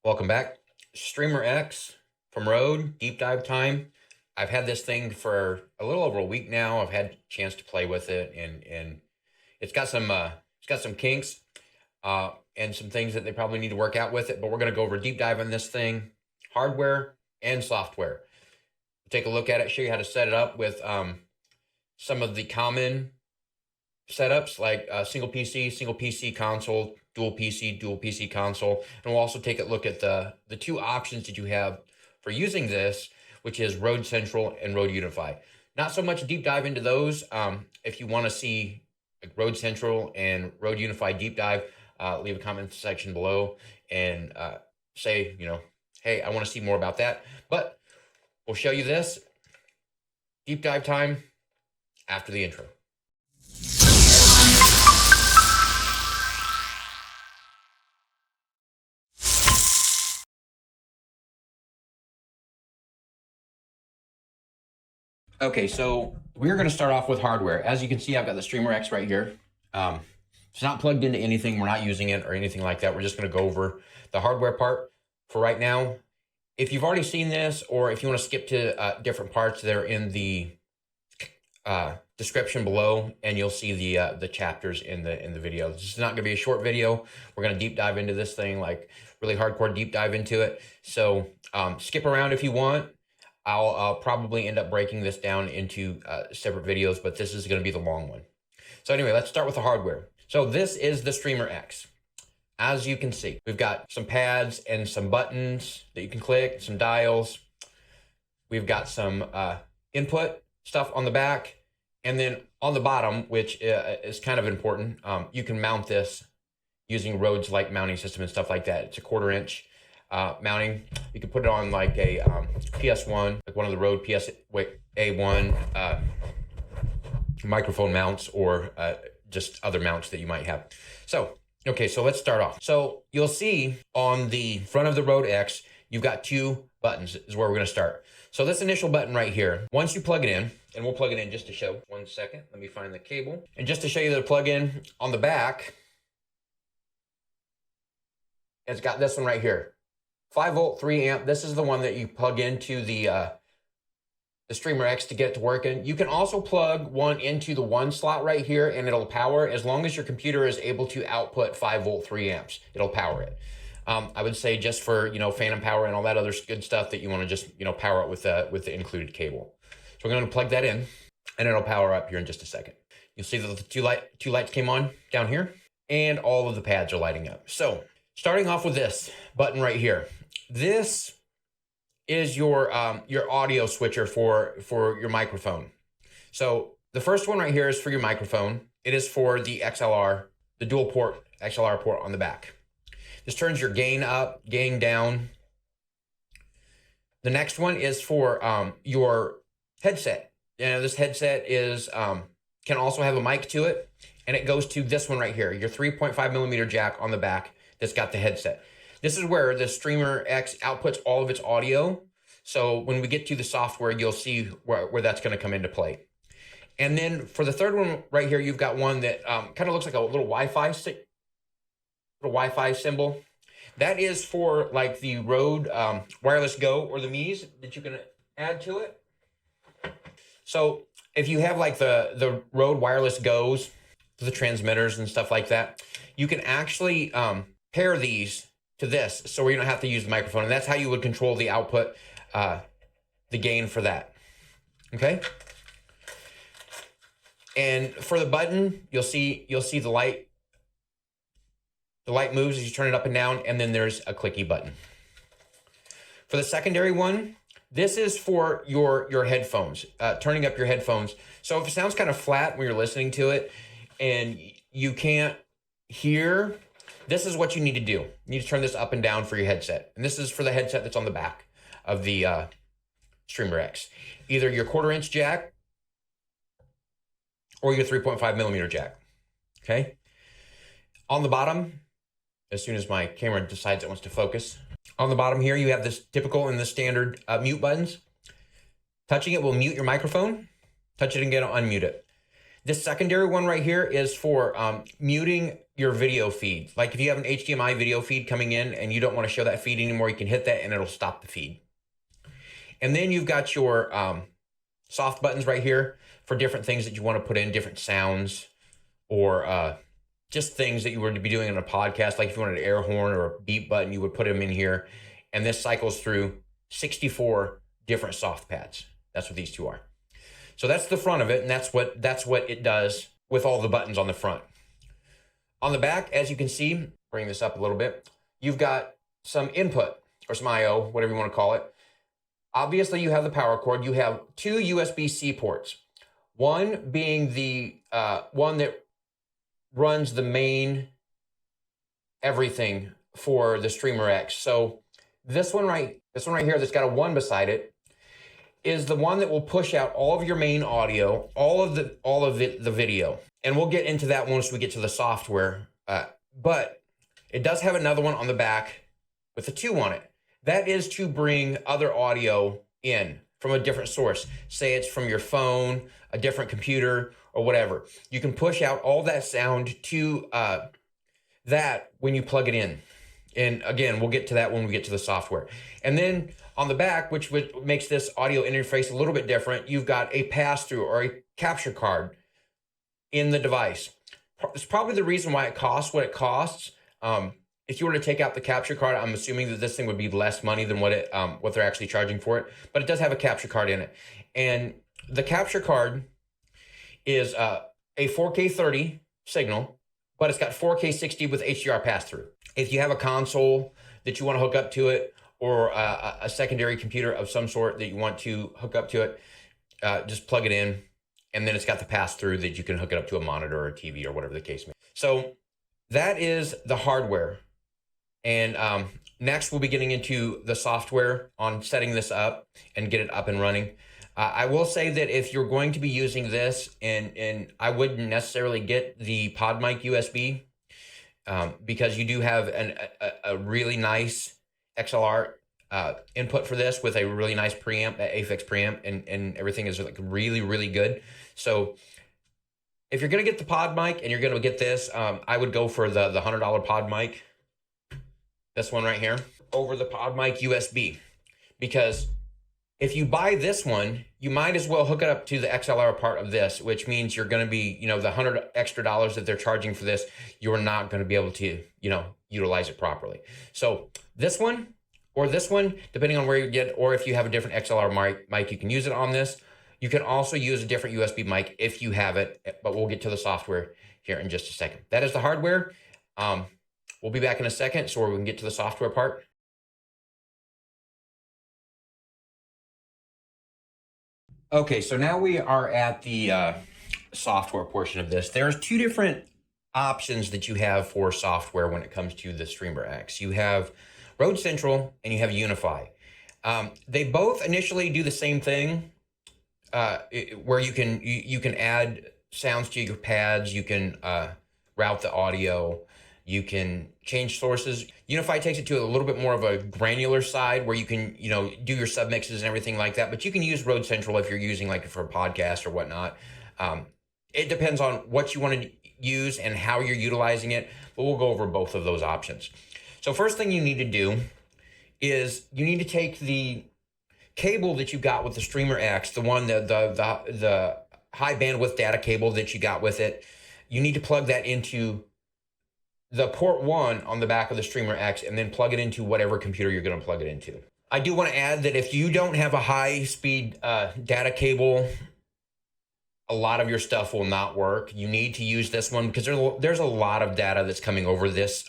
Welcome back. Streamer X from Rode, deep dive time. I've had this thing for a little over a week now. I've had a chance to play with it, and it's got some kinks and some things that they probably need to work out with it. But we're going to go over deep dive on this thing, hardware and software. Take a look at it, show you how to set it up with some of the common setups like single PC console, dual PC console. And we'll also take a look at the two options that you have for using this, which is Rode Central and Rode Unify. Not so much deep dive into those. If you want to see like Rode Central and Rode Unify deep dive, leave a comment section below and say, hey, I want to see more about that. But we'll show you this deep dive time after the intro. Okay, so we're going to start off with hardware. As you can see, I've got the Streamer X right here. It's not plugged into anything. We're not using it or anything like that. We're just going to go over the hardware part for right now. If you've already seen this, or if you want to skip to different parts, they're in the description below, and you'll see the chapters in the video. This is not going to be a short video. We're going to deep dive into this thing, like really hardcore deep dive into it. So skip around if you want. I'll probably end up breaking this down into separate videos, but this is going to be the long one. So anyway, let's start with the hardware. So this is the Streamer X. As you can see, we've got some pads and some buttons that you can click, some dials. We've got some input stuff on the back. And then on the bottom, which is kind of important, you can mount this using Rode's like mounting system and stuff like that. It's a 1/4 inch mounting. You can put it on like a PS1, like one of the Rode A1 microphone mounts, or just other mounts that you might have. So, okay, so let's start off. So you'll see on the front of the Rode X, you've got two buttons is where we're going to start. So this initial button right here, once you plug it in, and we'll plug it in just to show. 1 second, let me find the cable. And just to show you the plug-in on the back, it's got this one right here. 5-volt, 3-amp. This is the one that you plug into the Streamer X to get it to work in. You can also plug one into the one slot right here, and it'll power as long as your computer is able to output 5-volt, 3 amps. It'll power it. I would say just for phantom power and all that other good stuff that you want to just power it with the included cable. So we're going to plug that in, and it'll power up here in just a second. You'll see that the two lights came on down here, and all of the pads are lighting up. So starting off with this button right here. This is your audio switcher for your microphone. So the first one right here is for your microphone. It is for the XLR, the dual port XLR port on the back. This turns your gain up, gain down. The next one is for your headset. This headset is can also have a mic to it, and it goes to this one right here, your 3.5mm jack on the back that's got the headset. This is where the Streamer X outputs all of its audio. So when we get to the software, you'll see where that's going to come into play. And then for the third one right here, you've got one that kind of looks like a little Wi-Fi symbol. That is for like the Rode Wireless Go or the Mi's that you can add to it. So if you have like the Rode Wireless Go's, the transmitters and stuff like that, you can actually pair these to this, so you don't have to use the microphone, and that's how you would control the output, the gain for that. Okay. And for the button, you'll see the light. The light moves as you turn it up and down, and then there's a clicky button. For the secondary one, this is for your headphones, turning up your headphones. So if it sounds kind of flat when you're listening to it, and you can't hear, this is what you need to do. You need to turn this up and down for your headset. And this is for the headset that's on the back of the Streamer X. Either your 1/4 inch jack or your 3.5mm jack. Okay? On the bottom, as soon as my camera decides it wants to focus, on the bottom here, you have this typical and the standard mute buttons. Touching it will mute your microphone. Touch it again, unmute it. This secondary one right here is for muting your video feed. Like if you have an HDMI video feed coming in and you don't want to show that feed anymore, you can hit that and it'll stop the feed. And then you've got your soft buttons right here for different things that you want to put in, different sounds, or just things that you were to be doing in a podcast. Like if you wanted an air horn or a beep button, you would put them in here. And this cycles through 64 different soft pads. That's what these two are. So that's the front of it, and that's what it does with all the buttons on the front. On the back, as you can see, bring this up a little bit, you've got some input or some I/O, whatever you want to call it. Obviously, you have the power cord. You have two USB-C ports. One being the one that runs the main everything for the Streamer X. So this one right here that's got a 1 beside it is the one that will push out all of your main audio, all of the video. And we'll get into that once we get to the software. But it does have another one on the back with a 2 on it. That is to bring other audio in from a different source. Say it's from your phone, a different computer, or whatever. You can push out all that sound to that when you plug it in. And again, we'll get to that when we get to the software. And then on the back, which makes this audio interface a little bit different, you've got a pass-through or a capture card in the device. It's probably the reason why it costs what it costs. If you were to take out the capture card, I'm assuming that this thing would be less money than what they're actually charging for it. But it does have a capture card in it. And the capture card is a 4K 30 signal, but it's got 4K 60 with HDR pass-through. If you have a console that you want to hook up to it, or a secondary computer of some sort that you want to hook up to it, just plug it in, and then it's got the pass-through that you can hook it up to a monitor or a TV or whatever the case may be. So that is the hardware. And next we'll be getting into the software on setting this up and get it up and running. I will say that if you're going to be using this, and I wouldn't necessarily get the pod mic USB, because you do have a really nice XLR input for this with a really nice preamp, that AFX preamp, and everything is like really, really good. So if you're going to get the pod mic and you're going to get this, I would go for the $100 pod mic, this one right here, over the pod mic USB, because if you buy this one, you might as well hook it up to the XLR part of this, which means you're going to be, the $100 extra that they're charging for this, you're not going to be able to, utilize it properly. So this one or this one, depending on where you get, or if you have a different XLR mic, you can use it on this. You can also use a different USB mic if you have it, but we'll get to the software here in just a second. That is the hardware. We'll be back in a second so we can get to the software part. Okay, so now we are at the software portion of this. There's two different options that you have for software when it comes to the Streamer X. You have Rode Central and you have Unify. They both initially do the same thing, where you can add sounds to your pads, you can route the audio, you can change sources. Unify takes it to a little bit more of a granular side where you can, do your submixes and everything like that. But you can use Rode Central if you're using like for a podcast or whatnot. It depends on what you want to use and how you're utilizing it, but we'll go over both of those options. So first thing you need to do is you need to take the cable that you got with the Streamer X, the one, the high bandwidth data cable that you got with it. You need to plug that into the port 1 on the back of the Streamer X, and then plug it into whatever computer you're going to plug it into. I do want to add that if you don't have a high-speed data cable, a lot of your stuff will not work. You need to use this one because there's a lot of data that's coming over this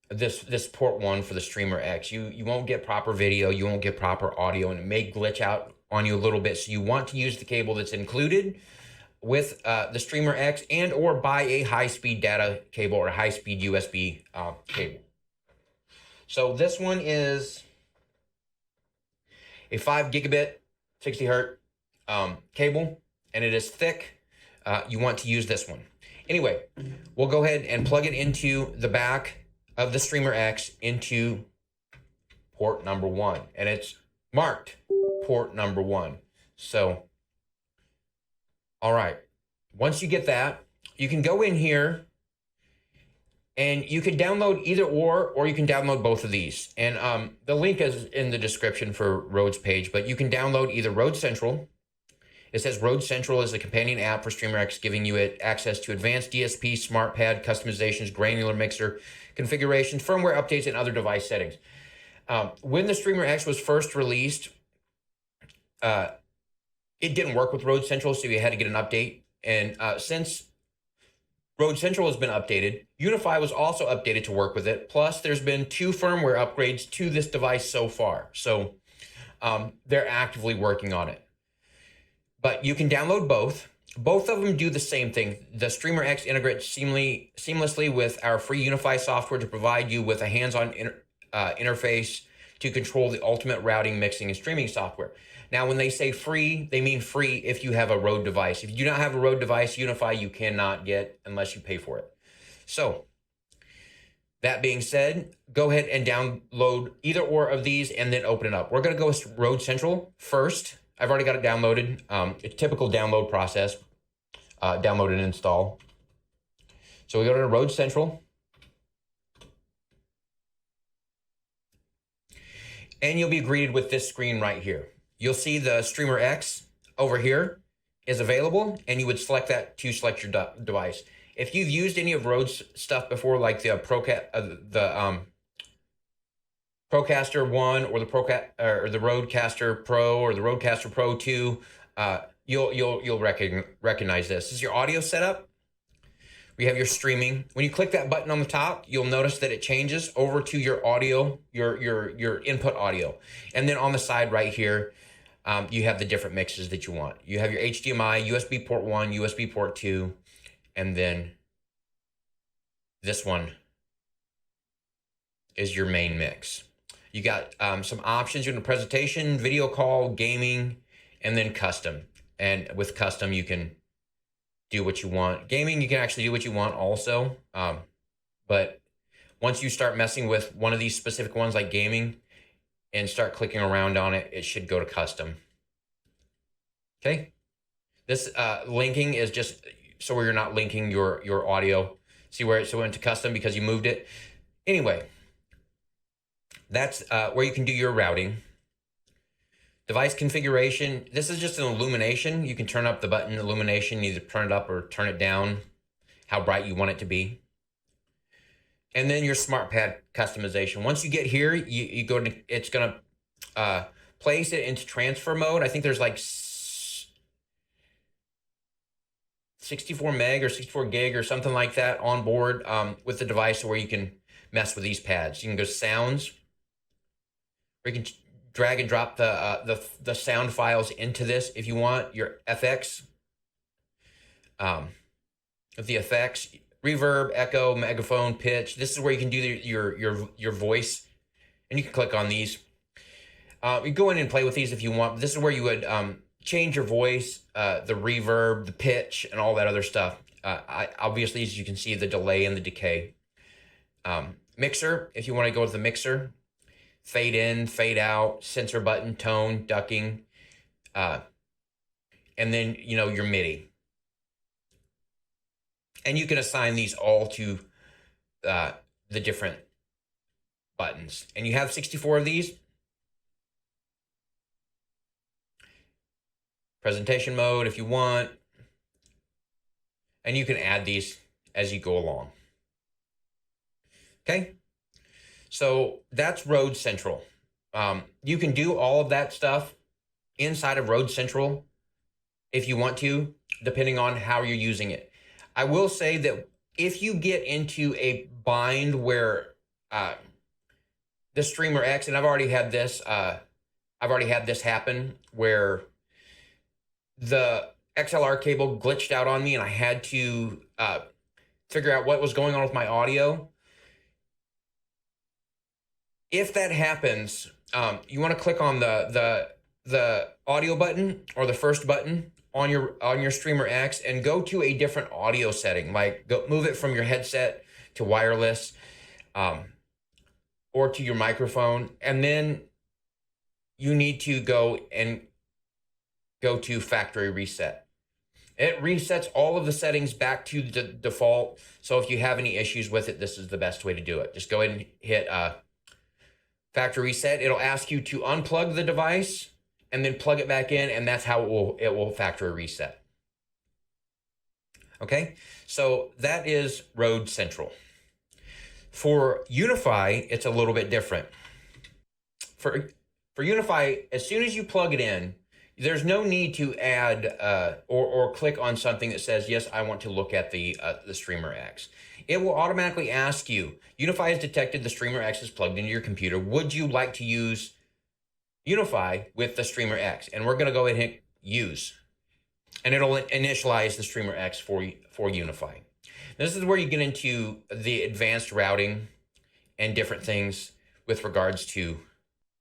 this port 1 for the Streamer X. You won't get proper video, you won't get proper audio, and it may glitch out on you a little bit. So you want to use the cable that's included with the Streamer X, and or buy a high-speed data cable or a high-speed USB cable. So this one is a 5 gigabit 60 hertz cable, and it is thick. You want to use this one. Anyway, we'll go ahead and plug it into the back of the Streamer X into port number 1, and it's marked port number 1. So all right, once you get that, you can go in here And you can download either or you can download both of these. And the link is in the description for Rode's page, but you can download either Rode Central. It says Rode Central is a companion app for Streamer X, giving you access to advanced DSP, smart pad customizations, granular mixer configurations, firmware updates, and other device settings. When the Streamer X was first released, it didn't work with Rode Central, so you had to get an update. And since Rode Central has been updated, Unify was also updated to work with it. Plus, there's been 2 firmware upgrades to this device so far. So they're actively working on it. But you can download both. Both of them do the same thing. The Streamer X integrates seamlessly with our free Unify software to provide you with a hands-on interface to control the ultimate routing, mixing, and streaming software. Now, when they say free, they mean free if you have a Rode device. If you do not have a Rode device, Unify you cannot get unless you pay for it. So, that being said, go ahead and download either or of these and then open it up. We're going to go with Rode Central first. I've already got it downloaded. It's a typical download process. Download and install. So we go to Rode Central. And you'll be greeted with this screen right here. You'll see the Streamer X over here is available, and you would select that to select your device. If you've used any of Rode's stuff before, like the Procaster 1 or the Rodecaster Pro or the Rodecaster Pro 2, you'll recognize this. This is your audio setup. We have your streaming. When you click that button on the top, you'll notice that it changes over to your audio, your input audio. And then on the side right here, you have the different mixes that you want. You have your HDMI, USB port 1, USB port 2, and then this one is your main mix. You got some options in the presentation, video call, gaming, and then custom. And with custom, you can do what you want. Gaming, you can actually do what you want also. But once you start messing with one of these specific ones like gaming and start clicking around on it, it should go to custom. Okay. This linking is just so you're not linking your audio. See where it went to custom because you moved it. Anyway, that's where you can do your routing. Device configuration. This is just an illumination. You can turn up the button illumination, either turn it up or turn it down, how bright you want it to be. And then your smart pad customization. Once you get here, you go to, it's going to place it into transfer mode. I think there's like 64 meg or 64 gig or something like that on board with the device where you can mess with these pads. You can go sounds, where you can drag and drop the sound files into this if you want. Your FX, the effects, reverb, echo, megaphone, pitch. This is where you can do your voice, and you can click on these. You go in and play with these if you want. This is where you would change your voice, the reverb, the pitch, and all that other stuff. Obviously, as you can see, the delay and the decay. Mixer, if you want to go with the mixer. Fade in, fade out, sensor button, tone, ducking, and then, your MIDI. And you can assign these all to the different buttons. And you have 64 of these. Presentation mode if you want. And you can add these as you go along. Okay? So that's Rode Central. You can do all of that stuff inside of Rode Central if you want to, depending on how you're using it. I will say that if you get into a bind where the Streamer X, and I've already had this happen where the XLR cable glitched out on me and I had to figure out what was going on with my audio. If that happens, you want to click on the audio button or the first button on your Streamer X and go to a different audio setting. Like move it from your headset to wireless, or to your microphone, and then you need to go to factory reset. It resets all of the settings back to the default. So if you have any issues with it, this is the best way to do it. Just go ahead and hit factory reset. It'll ask you to unplug the device and then plug it back in, and that's how it will factory reset. Okay, so that is Rode Central. For Unify, it's a little bit different. For Unify, as soon as you plug it in, there's no need to add or click on something that says, yes, I want to look at the Streamer X. It will automatically ask you, Unify has detected the Streamer X is plugged into your computer. Would you like to use Unify with the Streamer X? And we're going to go ahead and hit use. And it'll initialize the Streamer X for Unify. This is where you get into the advanced routing and different things with regards to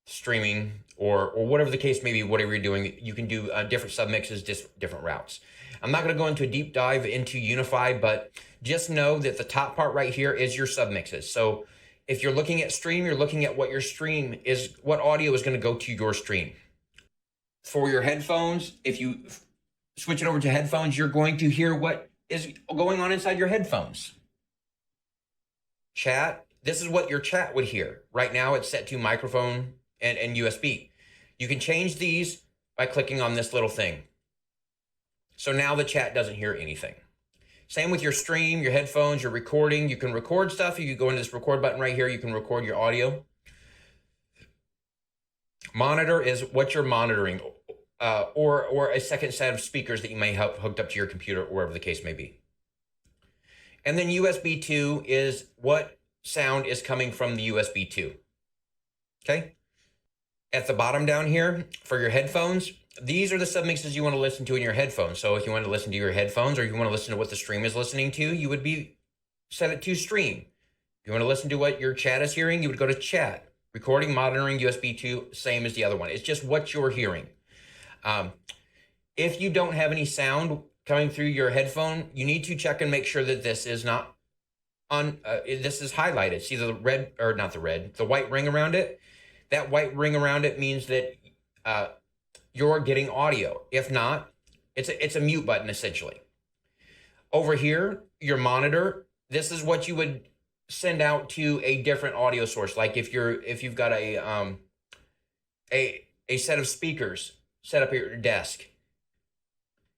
streaming or whatever the case may be, whatever you're doing. You can do different submixes, just different routes. I'm not going to go into a deep dive into Unify, but just know that the top part right here is your submixes. So if you're looking at stream, you're looking at what your stream is, what audio is going to go to your stream. For your headphones, if you switch it over to headphones, you're going to hear what is going on inside your headphones. Chat, this is what your chat would hear. Right now it's set to microphone and USB. You can change these by clicking on this little thing. So now the chat doesn't hear anything. Same with your stream, your headphones, your recording. You can record stuff. You go into this record button right here. You can record your audio. Monitor is what you're monitoring, or a second set of speakers that you may have hooked up to your computer, or wherever the case may be. And then USB 2 is what sound is coming from the USB 2. Okay? At the bottom down here, for your headphones, these are the submixes you want to listen to in your headphones. So if you want to listen to your headphones, or you want to listen to what the stream is listening to, you would be set it to stream. If you want to listen to what your chat is hearing, you would go to chat. Recording, monitoring, USB 2, same as the other one. It's just what you're hearing. If you don't have any sound coming through your headphone, you need to check and make sure that this is not on, this is highlighted. See the red, or not the red, the white ring around it? That white ring around it means that you're getting audio. If not, it's a mute button essentially. Over here, your monitor, this is what you would send out to a different audio source. Like if you've got a set of speakers set up at your desk,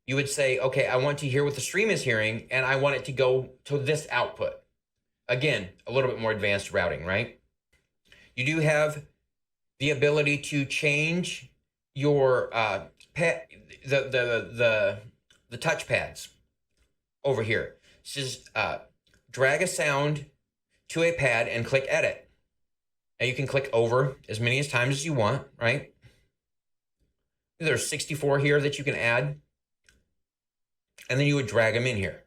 you would say, okay, I want to hear what the stream is hearing, and I want it to go to this output. Again, a little bit more advanced routing, right? You do have the ability to change your the touch pads over here. Just drag a sound to a pad and click edit. And you can click over as many times as you want, right? There's 64 here that you can add. And then you would drag them in here.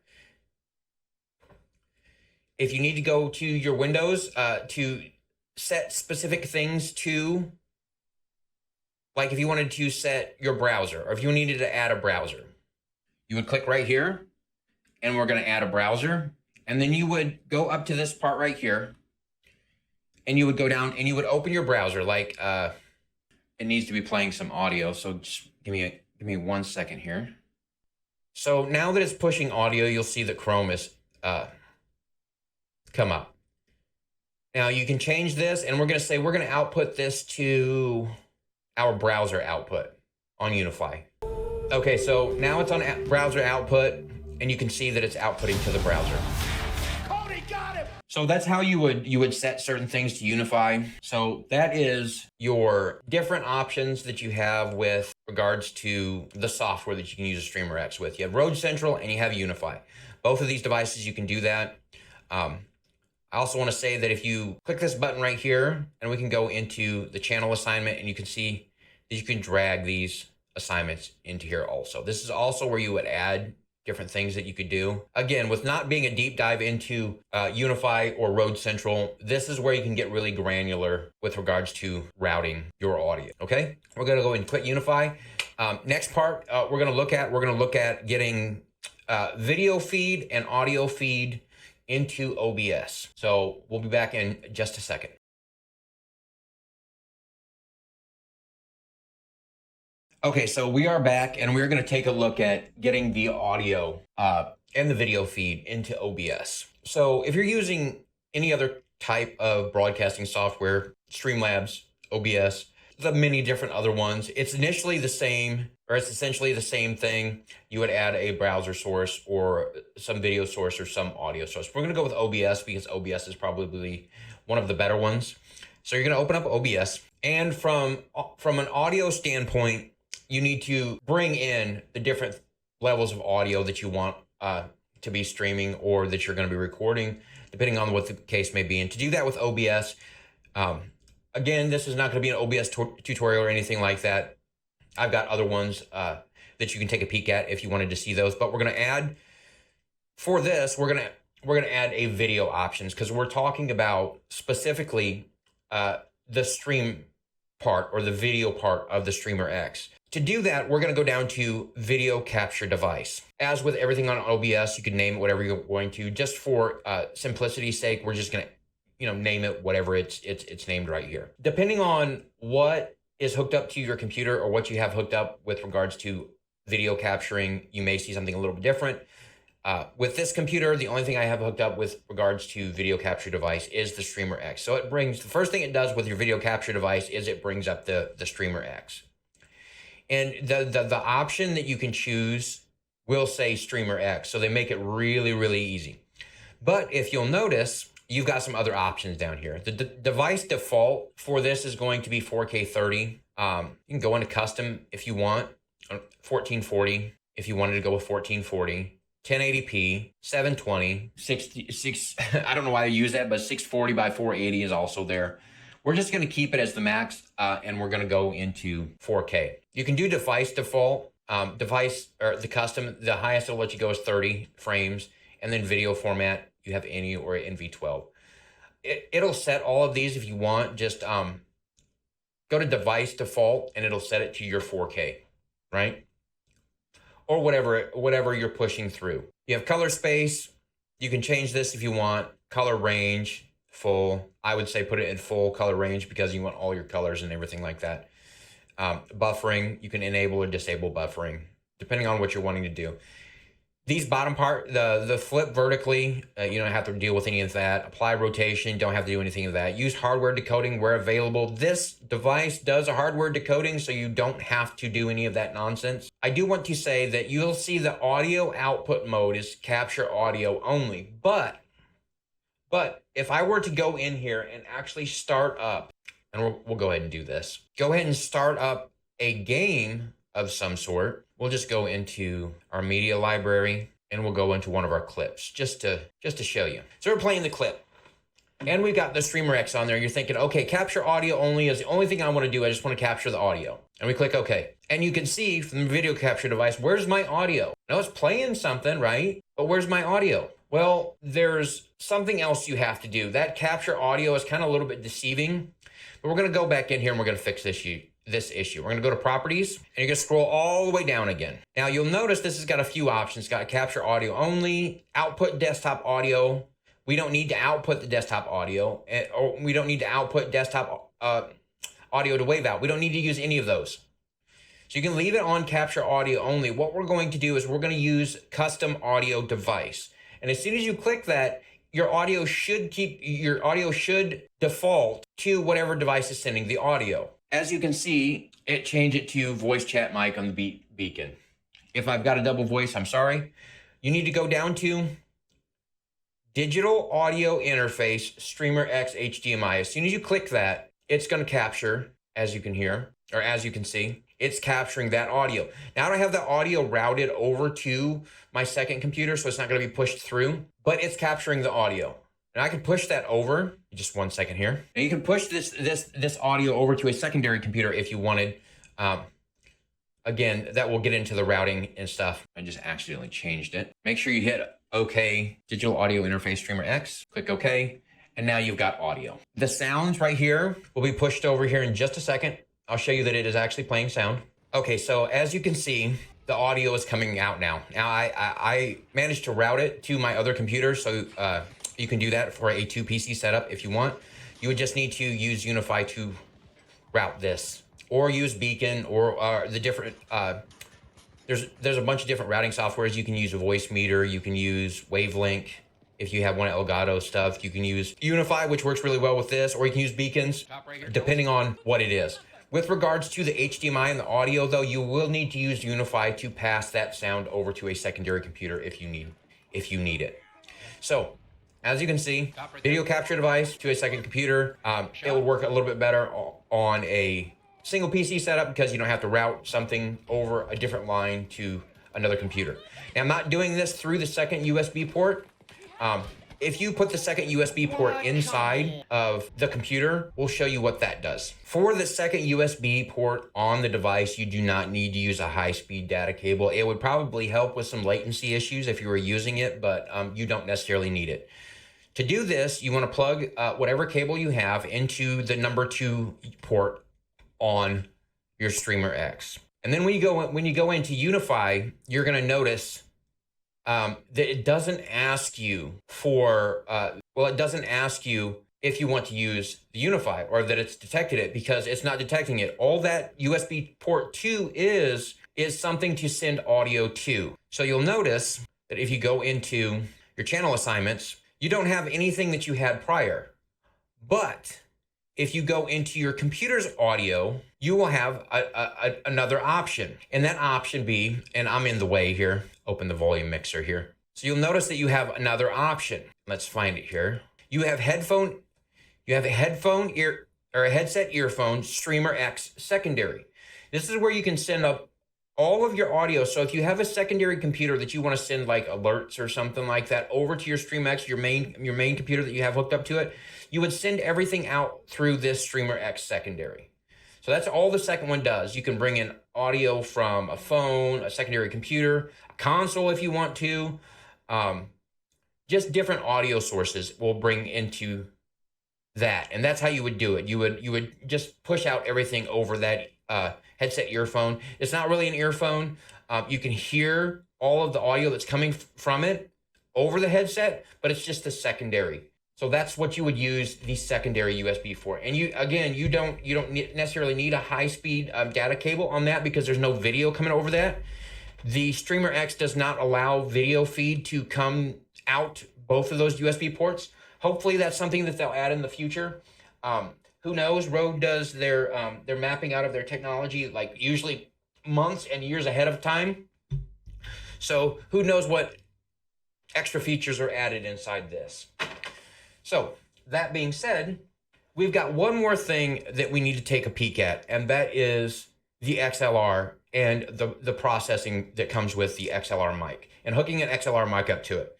If you need to go to your windows to set specific things to, like if you wanted to set your browser, or if you needed to add a browser, you would click right here, and we're going to add a browser. And then you would go up to this part right here, and you would go down and you would open your browser. Like it needs to be playing some audio, so just give me 1 second here. So now that it's pushing audio, you'll see that Chrome is come up. Now you can change this, and we're going to say we're going to output this to our browser output on Unify. Okay, so now it's on browser output, and you can see that it's outputting to the browser. Cody got him! So that's how you would set certain things to Unify. So that is your different options that you have with regards to the software that you can use a Streamer X with. You have Rode Central and you have Unify. Both of these devices, you can do that. I also want to say that if you click this button right here, and we can go into the channel assignment, and you can see that you can drag these assignments into here also. This is also where you would add different things that you could do. Again, with not being a deep dive into Unify or Rode Central, this is where you can get really granular with regards to routing your audio, okay? We're gonna go and click Unify. Next part we're gonna look at getting video feed and audio feed into OBS. So we'll be back in just a second. Okay, so we are back and we're going to take a look at getting the audio and the video feed into OBS. So if you're using any other type of broadcasting software, Streamlabs, OBS, the many different other ones, it's initially the same, or it's essentially the same thing. You would add a browser source or some video source or some audio source. We're going to go with OBS because OBS is probably one of the better ones. So you're going to open up OBS, and from an audio standpoint, you need to bring in the different levels of audio that you want to be streaming or that you're going to be recording, depending on what the case may be. And to do that with OBS, again, this is not going to be an OBS tutorial or anything like that. I've got other ones that you can take a peek at if you wanted to see those. But we're going to add, for this, we're going to add a video options, because we're talking about specifically the stream part or the video part of the Streamer X. To do that, we're going to go down to video capture device. As with everything on OBS, you can name it whatever you're going to. Just for simplicity's sake, we're just going to name it whatever it's named right here. Depending on what is hooked up to your computer or what you have hooked up with regards to video capturing, you may see something a little bit different. With this computer, the only thing I have hooked up with regards to video capture device is the Streamer X. So it brings, the first thing it does with your video capture device is it brings up the Streamer X. And the option that you can choose will say Streamer X. So they make it really, really easy. But if you'll notice, you've got some other options down here. The device default for this is going to be 4K 30. You can go into custom if you want, 1440 if you wanted to go with 1440. 1080p, 720, 66, I don't know why I use that, but 640 by 480 is also there. We're just going to keep it as the max, and we're going to go into 4K. You can do device default, device, or the custom, the highest it'll let you go is 30 frames, and then video format, you have any or NV12. It'll set all of these if you want. Just go to device default, and it'll set it to your 4K, right? Or whatever you're pushing through. You have color space. You can change this if you want. Color range, full. I would say put it in full color range because you want all your colors and everything like that. Buffering, you can enable or disable buffering, depending on what you're wanting to do. These bottom part, the flip vertically, you don't have to deal with any of that. Apply rotation, don't have to do anything of that. Use hardware decoding where available. This device does a hardware decoding, so you don't have to do any of that nonsense. I do want to say that you'll see the audio output mode is capture audio only, but if I were to go in here and actually start up, and we'll go ahead and do this. Go ahead and start up a game of some sort. We'll just go into our media library and we'll go into one of our clips just to show you. So we're playing the clip and we've got the Streamer X on there. You're thinking, okay, capture audio only is the only thing I want to do. I just want to capture the audio. And we click OK. And you can see from the video capture device, where's my audio? Now it's playing something, right? But where's my audio? Well, there's something else you have to do. That capture audio is kind of a little bit deceiving, but we're going to go back in here and we're going to fix this issue. We're going to go to properties and you're going to scroll all the way down again. Now you'll notice this has got a few options. It's got capture audio only, output desktop audio. We don't need to output the desktop audio, or we don't need to output desktop audio to wave out. We don't need to use any of those. So you can leave it on capture audio only. What we're going to do is we're going to use custom audio device. And as soon as you click that, your audio should default to whatever device is sending the audio. As you can see, it changed it to voice chat mic on the beacon. If I've got a double voice, I'm sorry. You need to go down to digital audio interface, Streamer X HDMI. As soon as you click that, it's going to capture, as you can hear, or as you can see, it's capturing that audio. Now I don't have the audio routed over to my second computer, so it's not going to be pushed through, but it's capturing the audio. And I can push that over, just 1 second here. And you can push this audio over to a secondary computer if you wanted. Again, that will get into the routing and stuff. I just accidentally changed it. Make sure you hit OK, Digital Audio Interface Streamer X, click OK, and now you've got audio. The sounds right here will be pushed over here in just a second. I'll show you that it is actually playing sound. Okay, so as you can see, the audio is coming out now. Now I managed to route it to my other computer, so you can do that for a 2 PC setup if you want. You would just need to use Unify to route this or use Beacon, or the different, there's a bunch of different routing softwares. You can use a voice meter, you can use Wavelink. If you have one Elgato stuff, you can use Unify, which works really well with this, or you can use beacons, depending on what it is. With regards to the HDMI and the audio, though, you will need to use Unify to pass that sound over to a secondary computer if you need it. So, as you can see, video capture device to a second computer. It will work a little bit better on a single PC setup because you don't have to route something over a different line to another computer. Now, I'm not doing this through the second USB port. If you put the second USB port inside of the computer, we'll show you what that does. For the second USB port on the device, you do not need to use a high-speed data cable. It would probably help with some latency issues if you were using it, but you don't necessarily need it. To do this, you want to plug whatever cable you have into the number 2 port on your Streamer X. And then when you go into Unify, you're going to notice that it doesn't ask you for, it doesn't ask you if you want to use the Unify or that it's detected it, because it's not detecting it. All that USB port 2 is something to send audio to. So you'll notice that if you go into your channel assignments, you don't have anything that you had prior. But if you go into your computer's audio, you will have another option. And that option be, and I'm in the way here, open the volume mixer here. So you'll notice that you have another option. Let's find it here. You have a headset earphone Streamer X secondary. This is where you can send up all of your audio. So if you have a secondary computer that you want to send like alerts or something like that over to your Streamer X, your main computer that you have hooked up to it, you would send everything out through this Streamer X secondary. So that's all the second one does. You can bring in audio from a phone, a secondary computer, a console if you want to. Just different audio sources will bring into that. And that's how you would do it. You would just push out everything over that headset earphone. It's not really an earphone. You can hear all of the audio that's coming from it over the headset, but it's just a secondary. So that's what you would use the secondary USB for. And you don't necessarily need a high-speed data cable on that because there's no video coming over that. The Streamer X does not allow video feed to come out both of those USB ports. Hopefully that's something that they'll add in the future. Who knows? Rode does their mapping out of their technology like usually months and years ahead of time. So who knows what extra features are added inside this. So that being said, we've got one more thing that we need to take a peek at, and that is the XLR and the processing that comes with the XLR mic and hooking an XLR mic up to it.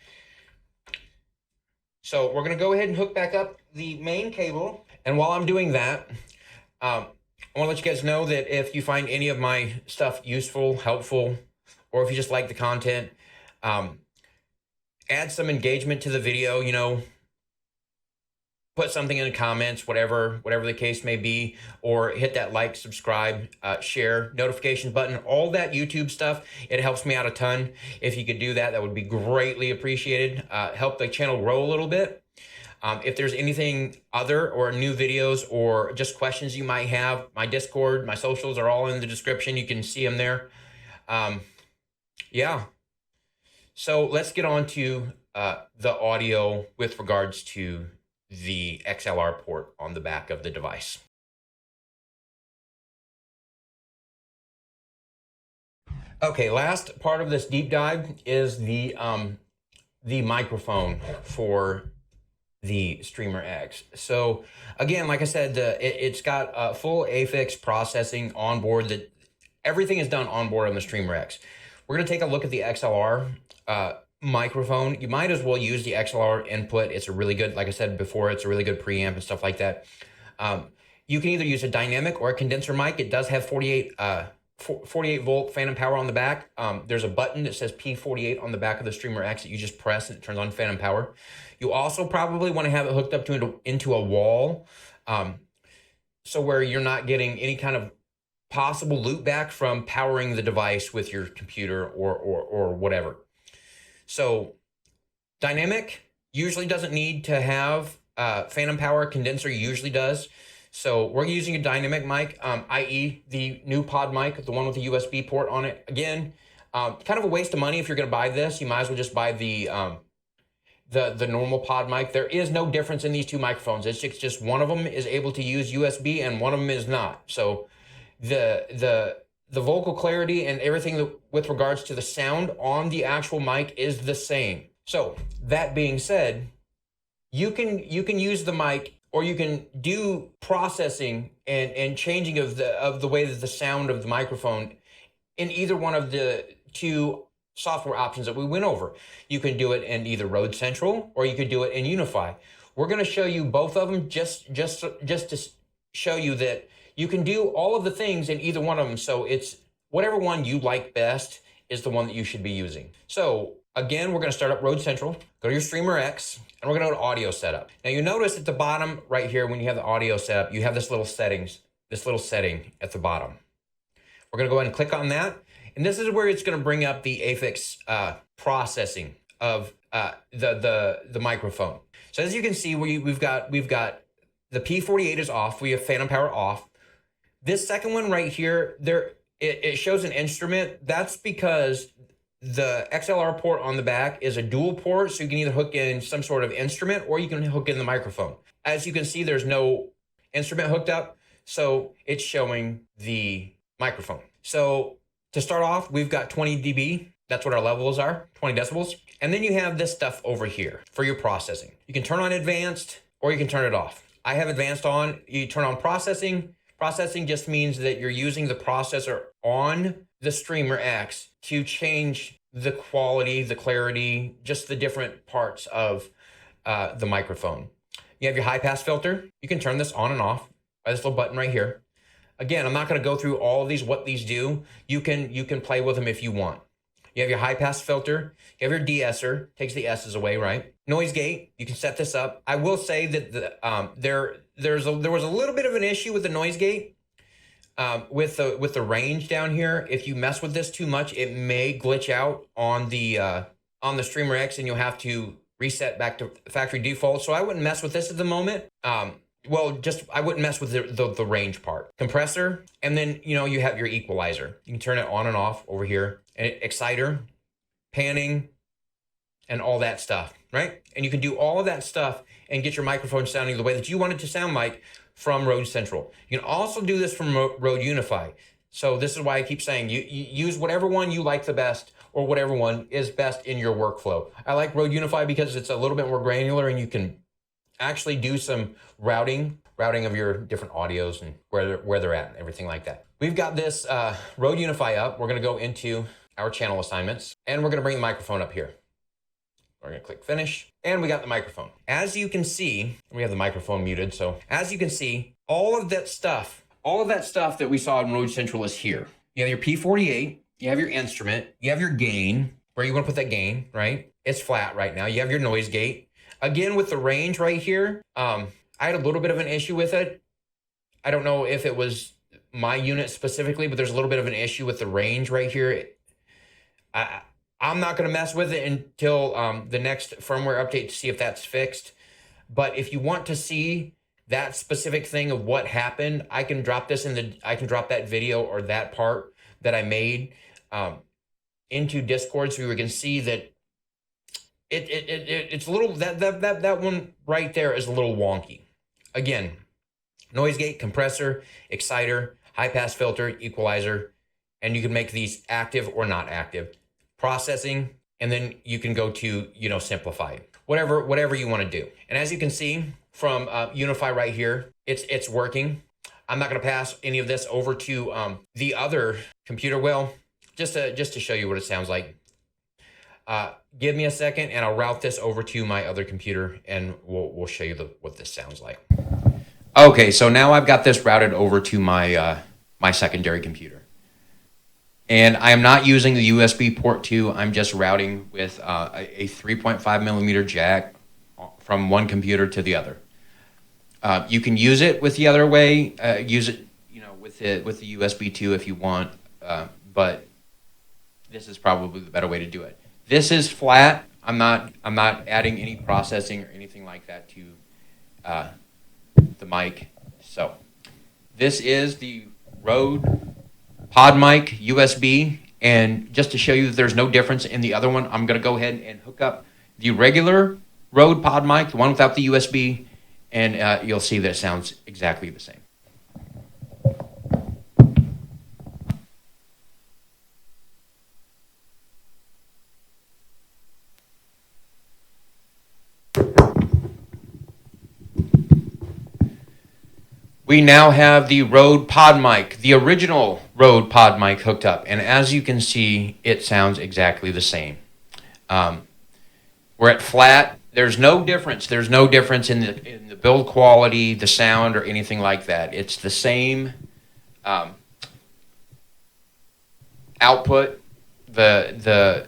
So we're going to go ahead and hook back up the main cable. And while I'm doing that, I want to let you guys know that if you find any of my stuff useful, helpful, or if you just like the content, add some engagement to the video, put something in the comments, whatever the case may be, or hit that like, subscribe, share, notification button, all that YouTube stuff. It helps me out a ton. If you could do that, that would be greatly appreciated. Help the channel grow a little bit. If there's anything other or new videos or just questions you might have, my Discord, my socials are all in the description. You can see them there. Yeah. So let's get on to the audio with regards to the XLR port on the back of the device. Okay, last part of this deep dive is the microphone for the Streamer X. So again, like I said, it's got full AFIX processing on board. That everything is done on board on the Streamer X. We're going to take a look at the XLR microphone. You might as well use the XLR input. It's a really good, like I said before, it's a really good preamp and stuff like that. You can either use a dynamic or a condenser mic. It does have 48 volt phantom power on the back. There's a button that says P48 on the back of the Streamer X that you just press and it turns on phantom power. You also probably want to have it hooked up into a wall, so where you're not getting any kind of possible loop back from powering the device with your computer or whatever. So dynamic usually doesn't need to have phantom power. Condenser usually does. So we're using a dynamic mic, i.e. the new pod mic, the one with the USB port on it. Again, kind of a waste of money if you're going to buy this. You might as well just buy the normal pod mic. There is no difference in these two microphones. It's just one of them is able to use USB and one of them is not. So the vocal clarity and everything with regards to the sound on the actual mic is the same. So that being said, you can use the mic, or you can do processing and changing of the way that the sound of the microphone in either one of the two software options that we went over. You can do it in either Rode Central or you could do it in Unify. We're going to show you both of them just to show you that you can do all of the things in either one of them. So it's whatever one you like best is the one that you should be using. So again, we're going to start up Rode Central, go to your Streamer X, and we're going to go to audio setup. Now you notice at the bottom right here, when you have the audio setup, you have this little setting at the bottom. We're going to go ahead and click on that. And this is where it's going to bring up the affix processing of the microphone. So as you can see, we've got the P48 is off. We have phantom power off. This second one right here, it shows an instrument. That's because the XLR port on the back is a dual port, so you can either hook in some sort of instrument or you can hook in the microphone. As you can see, there's no instrument hooked up, so it's showing the microphone. So to start off, we've got 20 dB. That's what our levels are, 20 decibels. And then you have this stuff over here for your processing. You can turn on advanced or you can turn it off. I have advanced on. You turn on processing. Processing just means that you're using the processor on the Streamer X to change the quality, the clarity, just the different parts of the microphone. You have your high pass filter. You can turn this on and off by this little button right here. Again, I'm not going to go through all of these, what these do. You can play with them if you want. You have your high pass filter. You have your de-esser, takes the S's away, right? Noise gate, you can set this up. I will say that there was a little bit of an issue with the noise gate, with the range down here. If you mess with this too much, it may glitch out on the Streamer X, and you'll have to reset back to factory default. So I wouldn't mess with this at the moment. Well, I wouldn't mess with the range part. Compressor, and then, you have your equalizer. You can turn it on and off over here. And exciter, panning, and all that stuff, right? And you can do all of that stuff and get your microphone sounding the way that you want it to sound like from Rode Central. You can also do this from Rode Unify. So this is why I keep saying you use whatever one you like the best, or whatever one is best in your workflow. I like Rode Unify because it's a little bit more granular, and you can actually do some routing of your different audios and where they're at and everything like that. We've got this Rode Unify up. We're going to go into our channel assignments, and we're going to bring the microphone up here. We're going to click finish, and we got the microphone. As you can see, we have the microphone muted. So as you can see, all of that stuff that we saw in Rode Central is here. You have your P48, you have your instrument, you have your gain, where you want to put that gain, right? It's flat right now. You have your noise gate. Again, with the range right here, I had a little bit of an issue with it. I don't know if it was my unit specifically, but there's a little bit of an issue with the range right here. I'm not going to mess with it until the next firmware update to see if that's fixed. But if you want to see that specific thing of what happened, I can drop that video or that part that I made into Discord, so you can see that it's a little, that one right there is a little wonky. Again, noise gate, compressor, exciter, high pass filter, equalizer, and you can make these active or not active. Processing, and then you can go to, simplify, whatever you want to do. And as you can see from Unify right here, it's working. I'm not going to pass any of this over to the other computer. Well, just to show you what it sounds like. Give me a second, and I'll route this over to my other computer, and we'll show you what this sounds like. Okay, so now I've got this routed over to my my secondary computer. And I am not using the USB port 2. I'm just routing with a 3.5 millimeter jack from one computer to the other. You can use it with the other way. Use it, with the USB 2 if you want. But this is probably the better way to do it. This is flat. I'm not adding any processing or anything like that to the mic. So This is the Rode Pod Mic USB. And just to show you that there's no difference in the other one, I'm going to go ahead and hook up the regular Rode Pod Mic, the one without the USB, and you'll see that it sounds exactly the same. We now have the Rode Pod Mic, the original Rode Pod Mic hooked up. And as you can see, it sounds exactly the same. We're at flat. There's no difference. There's no difference in the build quality, the sound, or anything like that. It's the same output, the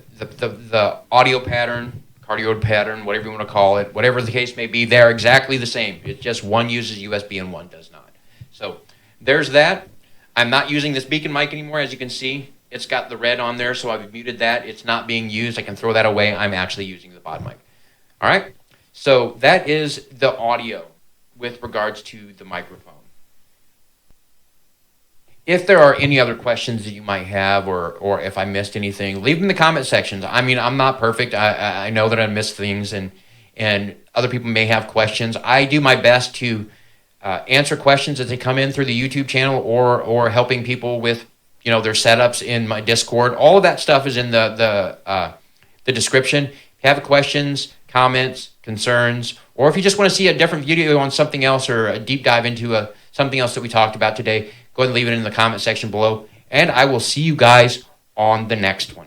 audio pattern, cardioid pattern, whatever you want to call it, whatever the case may be, they're exactly the same. It's just one uses USB and one does not. So there's that. I'm not using this beacon mic anymore. As you can see, it's got the red on there, so I've muted that. It's not being used. I can throw that away. I'm actually using the pod mic. All right? So that is the audio with regards to the microphone. If there are any other questions that you might have, or if I missed anything, leave them in the comment sections. I mean, I'm not perfect. I know that I missed things, and other people may have questions. I do my best to answer questions as they come in through the YouTube channel, or helping people with their setups in my Discord. All of that stuff is in the description. If you have questions, comments, concerns, or if you just want to see a different video on something else, or a deep dive into something else that we talked about today, go ahead and leave it in the comment section below, and I will see you guys on the next one.